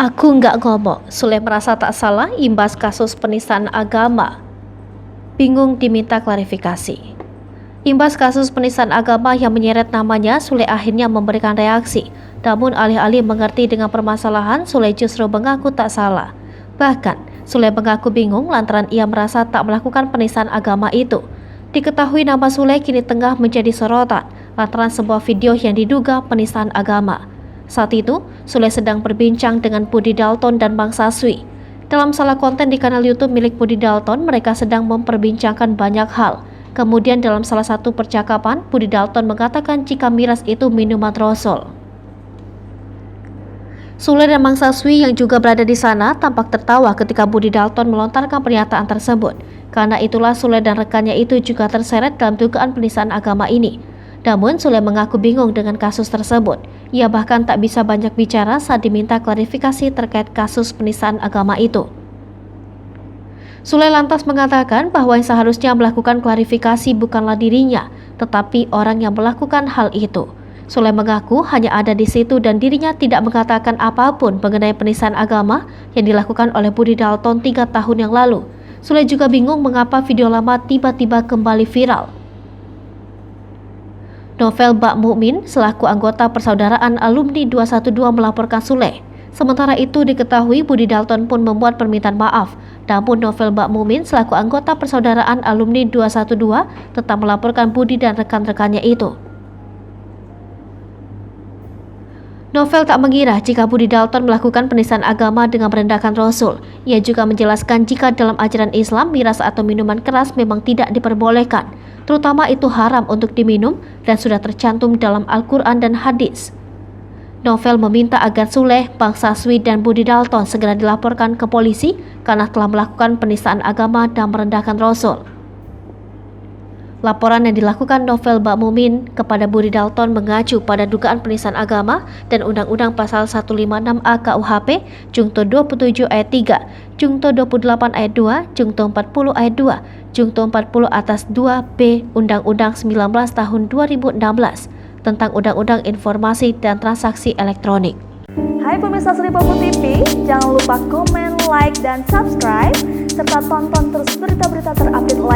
Aku nggak ngomong, Sule merasa tak salah imbas kasus penistaan agama. Bingung diminta klarifikasi. Imbas kasus penistaan agama yang menyeret namanya, Sule akhirnya memberikan reaksi. Namun alih-alih mengerti dengan permasalahan, Sule justru mengaku tak salah. Bahkan, Sule mengaku bingung lantaran ia merasa tak melakukan penistaan agama itu. Diketahui nama Sule kini tengah menjadi sorotan lantaran sebuah video yang diduga penistaan agama. Saat itu, Sule sedang berbincang dengan Budi Dalton dan Bang Saswi. Dalam salah konten di kanal YouTube milik Budi Dalton, mereka sedang memperbincangkan banyak hal. Kemudian dalam salah satu percakapan, Budi Dalton mengatakan jika miras itu minuman Rasul. Sule dan Bang Saswi yang juga berada di sana tampak tertawa ketika Budi Dalton melontarkan pernyataan tersebut. Karena itulah Sule dan rekannya itu juga terseret dalam dugaan penistaan agama ini. Namun Sule mengaku bingung dengan kasus tersebut. Ia bahkan tak bisa banyak bicara saat diminta klarifikasi terkait kasus penistaan agama itu. Sule lantas mengatakan bahwa yang seharusnya melakukan klarifikasi bukanlah dirinya, tetapi orang yang melakukan hal itu. Sule mengaku hanya ada di situ dan dirinya tidak mengatakan apapun mengenai penistaan agama yang dilakukan oleh Budi Dalton 3 tahun yang lalu. Sule juga bingung mengapa video lama tiba-tiba kembali viral. Novel Bak Mukmin selaku anggota Persaudaraan Alumni 212 melaporkan Sule. Sementara itu diketahui Budi Dalton pun membuat permintaan maaf. Namun Novel Bak Mukmin selaku anggota Persaudaraan Alumni 212 tetap melaporkan Budi dan rekan-rekannya itu. Novel tak mengira jika Budi Dalton melakukan penistaan agama dengan merendahkan Rasul. Ia juga menjelaskan jika dalam ajaran Islam miras atau minuman keras memang tidak diperbolehkan, terutama itu haram untuk diminum dan sudah tercantum dalam Al-Quran dan hadis. Novel meminta agar Sule, Bang Saswi dan Budi Dalton segera dilaporkan ke polisi karena telah melakukan penistaan agama dan merendahkan Rasul. Laporan yang dilakukan Novel Bak Mukmin kepada Budi Dalton mengacu pada dugaan penistaan agama dan Undang-Undang Pasal 156A KUHP, Jungto 27 ayat 3, Jungto 28 ayat 2, Jungto 40 ayat 2, Jungto 40 atas 2B Undang-Undang 19 tahun 2016 tentang Undang-Undang Informasi dan Transaksi Elektronik. Hai pemirsa Sri Popo TV, jangan lupa komen, like, dan subscribe serta tonton terus berita-berita terupdate lainnya.